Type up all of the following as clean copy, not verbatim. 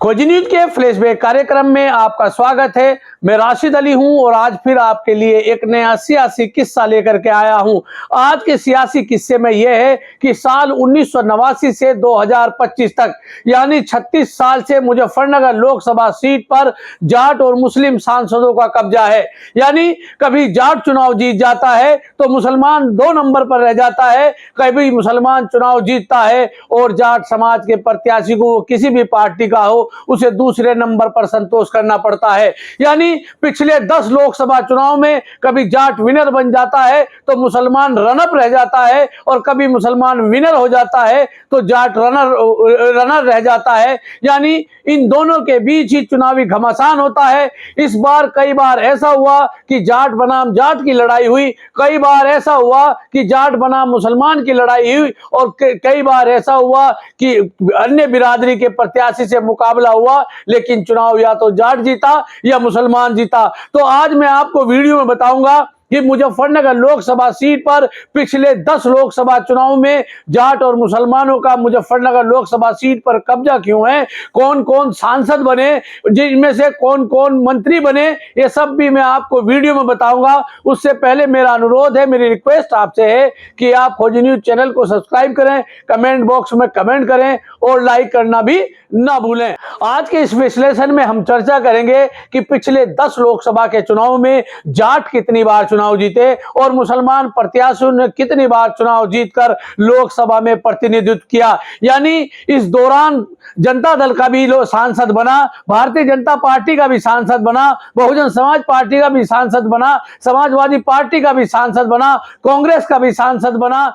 खोजी न्यूज के फ्लैशबैक कार्यक्रम में आपका स्वागत है। मैं राशिद अली हूं और आज फिर आपके लिए एक नया सियासी किस्सा लेकर के आया हूं। आज के सियासी किस्से में यह है कि साल 1989 से 2025 तक यानी 36 साल से मुजफ्फरनगर लोकसभा सीट पर जाट और मुस्लिम सांसदों का कब्जा है। यानी कभी जाट चुनाव जीत जाता है तो मुसलमान 2 नंबर पर रह जाता है, कभी मुसलमान चुनाव जीतता है और जाट समाज के प्रत्याशी को वो किसी भी पार्टी का हो उसे दूसरे नंबर पर संतोष करना पड़ता है। यानी पिछले 10 लोकसभा चुनाव में कभी जाट विनर बन जाता है तो मुसलमान रनअप रह जाता है और कभी मुसलमान विनर हो जाता है तो जाट रनर रह जाता है। यानी इन दोनों के बीच ही चुनावी घमासान होता है। इस बार कई बार ऐसा हुआ कि जाट बनाम जाट की लड़ाई हुई, कई बार ऐसा हुआ कि जाट बनाम मुसलमान की लड़ाई हुई और कई बार ऐसा हुआ कि अन्य बिरादरी के प्रत्याशी से मुकाबला हुआ, लेकिन चुनाव या तो जाट जीता या मुसलमान जीता। तो आज मैं आपको वीडियो में बताऊंगा कि मुजफ्फरनगर लोकसभा सीट पर पिछले 10 लोकसभा चुनाव में जाट और मुसलमानों का मुजफ्फरनगर लोकसभा सीट पर कब्जा क्यों है, कौन कौन सांसद बने, जिनमें से कौन कौन मंत्री बने, ये सब भी मैं आपको वीडियो में बताऊंगा। उससे पहले मेरा अनुरोध है, मेरी रिक्वेस्ट आपसे है कि आप खोजी न्यूज चैनल को सब्सक्राइब करें, कमेंट बॉक्स में कमेंट करें और लाइक करना भी ना भूलें। आज के इस विश्लेषण में हम चर्चा करेंगे कि पिछले 10 लोकसभा के चुनाव में जाट कितनी बार चुनाव जीते और मुसलमान प्रत्याशियों ने कितनी बार चुनाव जीतकर लोकसभा में प्रतिनिधित्व किया। यानी इस दौरान जनता दल का भी सांसद बना, भारतीय जनता पार्टी का भी सांसद बना, बहुजन समाज पार्टी का भी सांसद बना, समाजवादी पार्टी का भी सांसद बना, कांग्रेस का भी सांसद बना,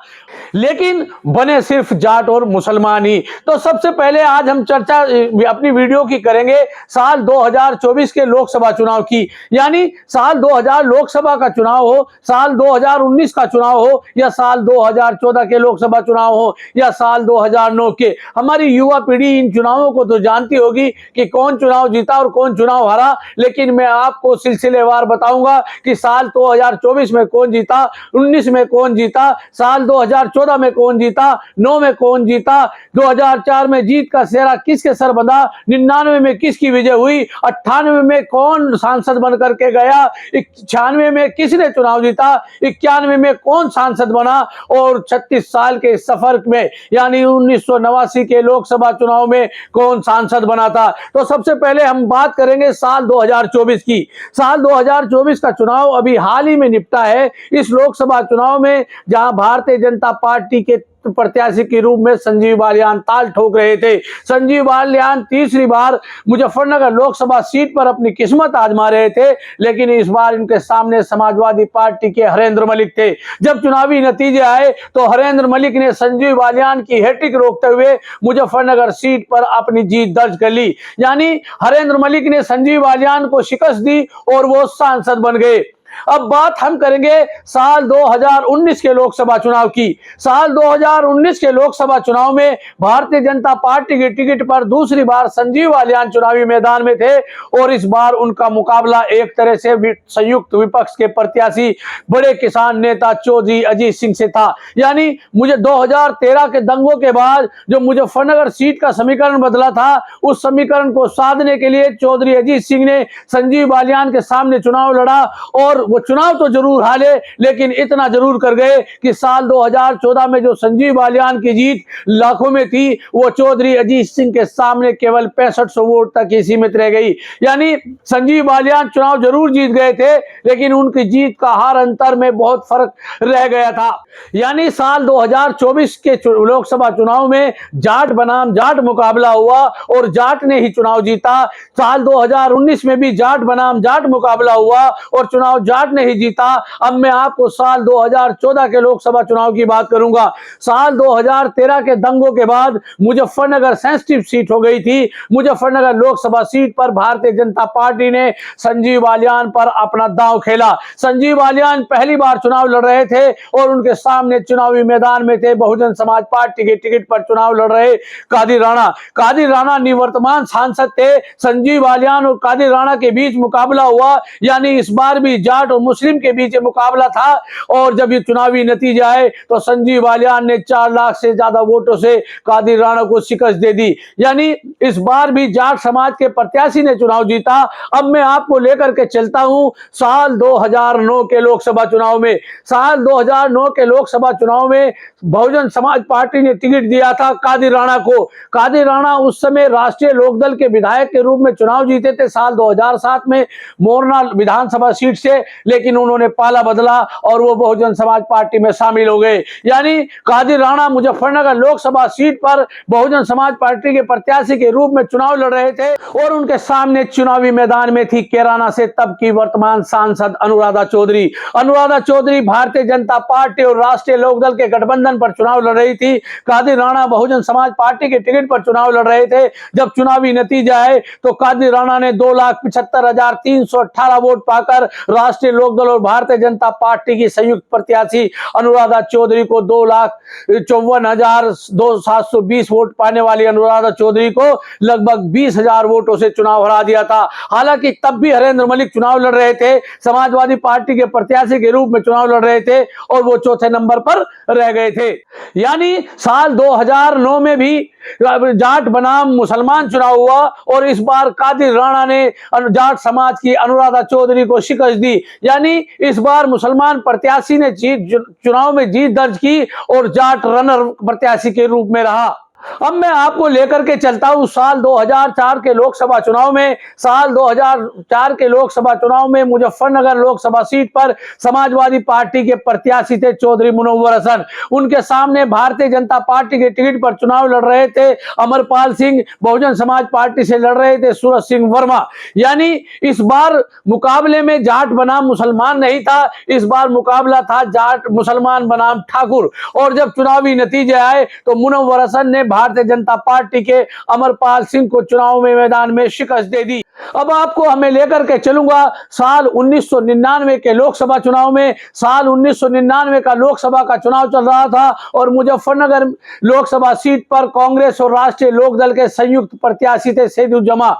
लेकिन बने सिर्फ जाट और मुसलमान ही। तो सबसे पहले आज हम चर्चा अपनी वीडियो की करेंगे साल 2024 के लोकसभा चुनाव की। यानी साल 2000 लोकसभा का चुनाव हो, साल 2019 का चुनाव हो या साल 2014 के लोकसभा चुनाव हो या साल 2009 के। हमारी युवा पीढ़ी इन चुनावों को तो जानती होगी कि कौन चुनाव जीता और कौन चुनाव हारा, लेकिन मैं आपको सिलसिलेवार बताऊंगा कि साल 2024 में कौन जीता, 19 में कौन जीता, साल 2014 में कौन जीता, 9 में कौन जीता, 2004 में जीत का सेहरा किसके सर बंधा, 99 में किसकी विजय हुई, 98 में कौन सांसद बन करके गया, 96 में किसने चुनाव जीता, 91 में कौन सांसद बना और 36 साल के सफर में यानी 1989 के लोकसभा चुनाव में कौन सांसद बना था। तो सबसे पहले हम बात करेंगे साल 2024 की। साल 2024 का चुनाव अभी हाल ही में निपटा है। इस लोकसभा चुनाव में जहां भारतीय जनता पार्टी के प्रत्याशी के रूप में संजीव बालियान ताल ठोक रहे थे। संजीव बालियान तीसरी बार मुजफ्फरनगर लोकसभा सीट पर अपनी किस्मत आजमा रहे थे, लेकिन इस बार इनके सामने समाजवादी पार्टी के हरेंद्र मलिक थे। जब चुनावी नतीजे आए तो हरेंद्र मलिक ने संजीव बालियान की हैट्रिक रोकते हुए मुजफ्फरनगर सीट पर अपनी जीत दर्ज कर ली। यानी हरेंद्र मलिक ने संजीव बालियान को शिकस्त दी और वो सांसद बन गए। अब बात हम करेंगे साल 2019 के लोकसभा चुनाव की। साल 2019 के लोकसभा चुनाव में भारतीय जनता पार्टी के टिकट पर दूसरी बार संजीव बालियान चुनावी मैदान में थे और इस बार उनका मुकाबला एक तरह से संयुक्त विपक्ष के प्रत्याशी बड़े किसान नेता चौधरी अजीत सिंह से था। यानी मुझे 2013 के दंगों के बाद जो मुजफ्फरनगर सीट का समीकरण बदला था, उस समीकरण को साधने के लिए चौधरी अजीत सिंह ने संजीव बालियान के सामने चुनाव लड़ा और वो चुनाव तो जरूर हारे, लेकिन इतना जरूर कर गए कि साल 2014 में जो संजीव बालियान की जीत लाखों में थी, वो चौधरी अजीत सिंह के सामने केवल 6500 वोट तक ही सीमित रह गई। यानी संजीव बालियान चुनाव जरूर जीत गए थे, लेकिन उनकी जीत का हार अंतर में बहुत फर्क रह गया था। यानी साल 2024 के लोकसभा चुनाव में जाट बनाम जाट मुकाबला हुआ और जाट ने ही चुनाव जीता। साल 2019 में भी जाट बनाम जाट मुकाबला हुआ और चुनाव जाट ने ही जीता। अब मैं आपको साल 2014 के लोकसभा चुनाव की बात करूंगा। साल 2013 के दंगों के बाद मुजफ्फरनगर सेंसिटिव सीट हो गई थी। मुजफ्फरनगर लोकसभा सीट पर भारतीय जनता पार्टी ने संजीव बालियान पर अपना दांव खेला। संजीव बालियान पहली बार चुनाव लड़ रहे थे और उनके सामने चुनावी मैदान में थे बहुजन समाज पार्टी के टिकट पर चुनाव लड़ रहे कादिर राणा। कादिर राणा निवर्तमान सांसद थे। संजीव बालियान और कादिर राणा के बीच मुकाबला हुआ। यानी इस बार भी जाट जाट और मुस्लिम के बीच मुकाबला था। और जब ये चुनावी नतीजा आए तो संजीव बालियान ने 4 लाख से ज्यादा वोटों से कादिर राणा को शिकस्त दे दी। यानी इस बार भी जाट समाज के प्रत्याशी ने चुनाव जीता। अब मैं आपको लेकर के चलता हूं साल 2009 के लोकसभा चुनाव में। साल 2009 के लोकसभा चुनाव में बहुजन समाज पार्टी ने टिकट दिया था कादिर राणा को। कादिर राणा उस समय राष्ट्रीय लोकदल के विधायक के रूप में चुनाव जीते थे साल 2007 में मोरना विधानसभा सीट से, लेकिन उन्होंने पाला बदला और वो बहुजन समाज पार्टी में शामिल हो गए। यानी कादिर राणा मुजफ्फरनगर लोकसभा सीट पर बहुजन समाज पार्टी के प्रत्याशी के रूप में चुनाव लड़ रहे थे और उनके सामने चुनावी मैदान में थी कैराना से तब की वर्तमान सांसद अनुराधा चौधरी। अनुराधा चौधरी भारतीय जनता पार्टी और राष्ट्रीय लोकदल के गठबंधन पर चुनाव लड़ रही थी। कादिर राणा बहुजन समाज पार्टी के टिकट पर चुनाव लड़ रहे थे। जब चुनावी नतीजा है तो कादिर राणा ने 2,75,318 वोट पाकर राष्ट्रीय लोकदल और भारतीय जनता पार्टी की संयुक्त प्रत्याशी अनुराधा चौधरी को 2,54,720 वोट पाने वाली अनुराधा चौधरी को लगभग 20,000 वोटों से चुनाव हरा दिया था। हालांकि तब भी हरेंद्र मलिक चुनाव लड़ रहे थे, समाजवादी पार्टी के प्रत्याशी के रूप में चुनाव लड़ रहे थे और वो चौथे नंबर पर रह गए थे। यानी साल 2009 में भी जाट बनाम मुसलमान चुनाव हुआ और इस बार कादिर राणा ने जाट समाज की अनुराधा चौधरी को शिकस्त दी। यानी इस बार मुसलमान प्रत्याशी ने चुनाव में जीत दर्ज की और जाट रनर प्रत्याशी के रूप में रहा। अब मैं आपको लेकर के चलता हूं साल 2004 के लोकसभा चुनाव में। साल 2004 के लोकसभा चुनाव में मुजफ्फरनगर लोकसभा सीट पर समाजवादी पार्टी के प्रत्याशी थे चौधरी मुनव्वर हसन। उनके सामने भारतीय जनता पार्टी के टिकट पर चुनाव लड़ रहे थे अमरपाल सिंह, बहुजन समाज पार्टी से लड़ रहे थे सूरज सिंह वर्मा। यानी इस बार मुकाबले में जाट बनाम मुसलमान नहीं था, इस बार मुकाबला था जाट मुसलमान बनाम ठाकुर। और जब चुनावी नतीजे आए तो मुनव्वर हसन ने भारतीय जनता पार्टी के अमरपाल सिंह को चुनाव में मैदान में शिकस्त दे दी। अब आपको हमें लेकर के चलूंगा साल 1999 के लोकसभा चुनाव में। साल 1999 का लोकसभा का चुनाव चल रहा था और मुजफ्फरनगर लोकसभा सीट पर कांग्रेस और राष्ट्रीय लोकदल के संयुक्त प्रत्याशी थे सैदुज्जमा।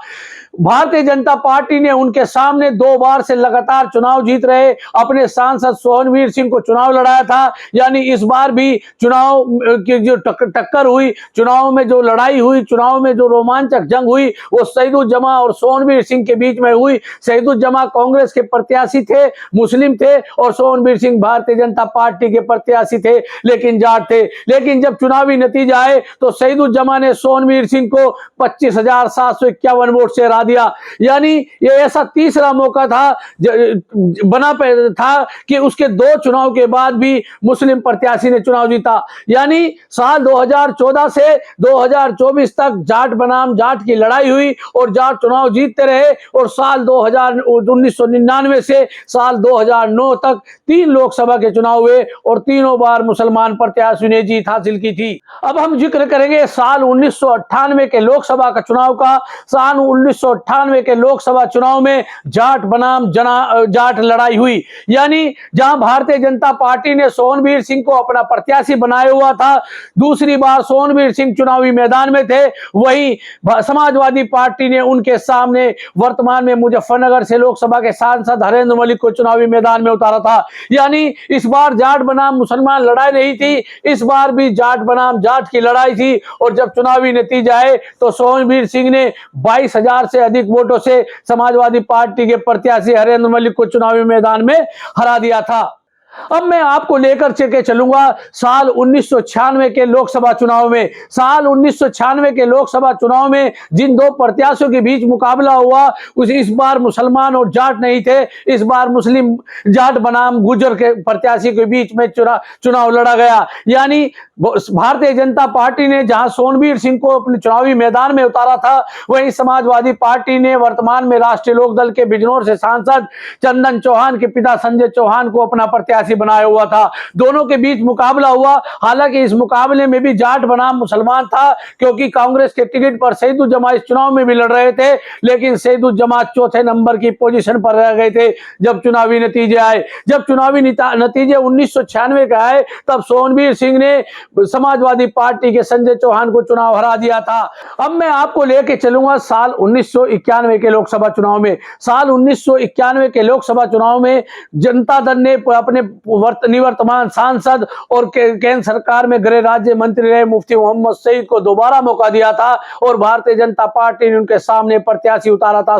भारतीय जनता पार्टी ने उनके सामने 2 बार से लगातार चुनाव जीत रहे अपने सांसद सोहनवीर सिंह को चुनाव लड़ाया था। यानी इस बार भी चुनाव की जो टक्कर हुई, चुनाव में जो लड़ाई हुई, चुनाव में जो रोमांचक जंग हुई वो सैदुज्जमा और सोहनवीर सिंह के बीच में हुई। सैदुज्जमा कांग्रेस के प्रत्याशी थे, मुस्लिम थे और सोहनवीर सिंह भारतीय जनता पार्टी के प्रत्याशी थे लेकिन जाट थे। लेकिन जब चुनावी नतीजा आए तो सैदुज्जमा ने सोहनवीर सिंह को 25,751 वोट से हरा दिया। यानी ये ऐसा तीसरा मौका था कि उसके 2 चुनाव के बाद भी मुस्लिम प्रत्याशी ने चुनाव जीता। यानी साल 2014 से 2024 तक जाट बनाम जाट की लड़ाई हुई और जाट चुनाव जीतते रहे और साल 1999 से साल 2009 तक 3 लोकसभा के चुनाव हुए और तीनों बार मुसलमान प्रत्याशी ने जीत हासिल की थी। अब हम जिक्र करेंगे साल 1998 के लोकसभा का चुनाव का। साल 1998 के लोकसभा चुनाव में जाट बनाम जाट लड़ाई हुई। यानी जहां भारतीय जनता पार्टी ने सोहनवीर सिंह को अपना प्रत्याशी बनाया हुआ था, दूसरी बार सोहनवीर सिंह चुनावी मैदान में थे, वहीं समाजवादी पार्टी ने उनके सामने वर्तमान में मुजफ्फरनगर से लोकसभा के सांसद हरेंद्र मलिक को चुनावी मैदान में उतारा था। यानी इस बार जाट बनाम मुसलमान लड़ाई नहीं थी, इस बार भी जाट बनाम जाट की लड़ाई थी। और जब चुनावी नतीजा आए तो सोहनवीर सिंह ने 22,000 से अधिक वोटों से समाजवादी पार्टी के प्रत्याशी हरेंद्र मलिक को चुनावी मैदान में हरा दिया था। अब मैं आपको लेकर के चलूंगा साल 1996 के लोकसभा चुनाव में। साल 1996 के लोकसभा चुनाव में जिन 2 प्रत्याशियों के बीच मुकाबला हुआ इस बार मुसलमान और जाट नहीं थे, इस बार मुस्लिम जाट बनाम गुर्जर के प्रत्याशी के बीच में चुनाव लड़ा गया। यानी भारतीय जनता पार्टी ने जहां सोहनवीर सिंह को अपने चुनावी मैदान में उतारा था, वहीं समाजवादी पार्टी ने वर्तमान में राष्ट्रीय लोकदल के बिजनौर से सांसद चंदन चौहान के पिता संजय चौहान को अपना प्रत्याशी प्रत्याशी बनाया हुआ था। दोनों के बीच मुकाबला हुआ। हालांकि इस मुकाबले में भी जाट बनाम मुसलमान था, क्योंकि कांग्रेस के टिकट पर सईदुज्जमा इस चुनाव में भी लड़ रहे थे, लेकिन सईदुज्जमा चौथे नंबर की पोजीशन पर रह गए थे जब चुनावी नतीजे आए। जब चुनावी नतीजे 1996 के आए, तब सोनवीर सिंह ने समाजवादी पार्टी के संजय चौहान को चुनाव हरा दिया था। अब मैं आपको लेके चलूंगा साल 1991 के लोकसभा चुनाव में। साल 1991 के लोकसभा चुनाव में जनता दल ने अपने निवर्तमान सांसद और केंद्र सरकार में गृह राज्य मंत्री रहे मुफ्ती मोहम्मद सईद को दोबारा मौका दिया था, और भारतीय जनता पार्टी ने उनके सामने प्रत्याशी उतारा था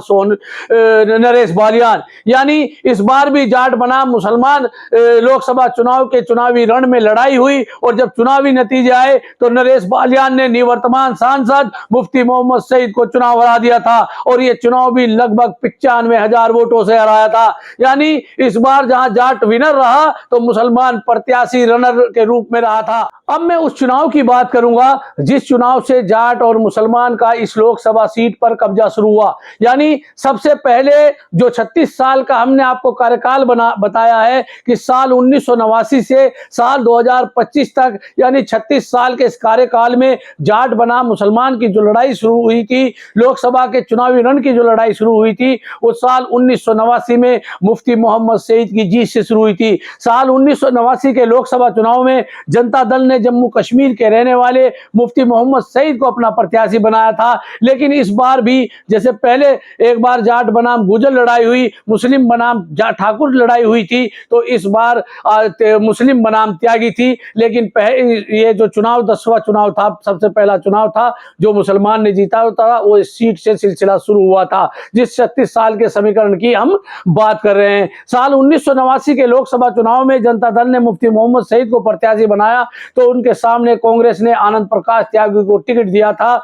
नरेश बालियान। यानी इस बार भी जाट बनाम मुसलमान लोकसभा चुनाव के चुनावी रण में लड़ाई हुई, और जब चुनावी नतीजे आए तो नरेश बालियान ने निवर्तमान सांसद मुफ्ती मोहम्मद सईद को चुनाव हरा दिया था, और यह चुनाव भी लगभग 95,000 वोटों से हराया था। यानी इस बार जहां जाट विनर रहा तो मुसलमान प्रत्याशी रनर के रूप में रहा था। अब मैं उस चुनाव की बात करूंगा जिस चुनाव से जाट और मुसलमान का इस लोकसभा सीट पर कब्जा शुरू हुआ। यानी सबसे पहले जो 36 साल का हमने आपको कार्यकाल बताया है कि साल 1989 से साल 2025 तक, यानी 36 साल के इस कार्यकाल में जाट बनाम मुसलमान की जो लड़ाई शुरू हुई थी, लोकसभा के चुनावी रण की जो लड़ाई शुरू हुई थी, वो साल 1989 में मुफ्ती मोहम्मद सईद की जीत से शुरू हुई थी। साल 1989 के लोकसभा चुनाव में जनता दल ने जम्मू कश्मीर के रहने वाले मुफ्ती मोहम्मद सईद को अपना प्रत्याशी बनाया था। लेकिन इस बार भी जैसे पहले एक बार जाट बनाम गुजर लड़ाई हुई, मुस्लिम बनाम ठाकुर लड़ाई हुई थी, तो इस बार मुस्लिम बनाम त्यागी थी। लेकिन ये जो चुनाव 10वां चुनाव था, सबसे पहला चुनाव था जो मुसलमान ने जीता था, वो इस सीट से सिलसिला शुरू हुआ था जिस 36 साल के समीकरण की हम बात कर रहे हैं। साल 1989 के लोकसभा चुनाव में जनता दल ने मुफ्ती मोहम्मद सईद को प्रत्याशी बनाया, तो उनके सामने कांग्रेस ने आनंद प्रकाश त्यागी को टिकट दिया था।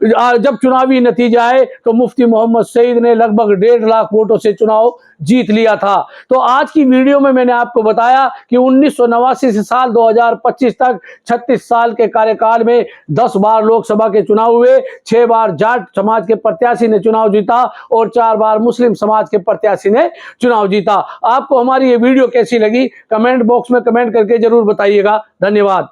जब चुनावी नतीजे आए तो मुफ्ती मोहम्मद सईद ने लगभग 1.5 लाख वोटों से चुनाव जीत लिया था। तो आज की वीडियो में मैंने आपको बताया कि 1989 से साल 2025 तक 36 साल के कार्यकाल में 10 बार लोकसभा के चुनाव हुए, 6 बार जाट समाज के प्रत्याशी ने चुनाव जीता और 4 बार मुस्लिम समाज के प्रत्याशी ने चुनाव जीता। आपको हमारी ये वीडियो कैसी लगी कमेंट बॉक्स में कमेंट करके जरूर बताइएगा। धन्यवाद।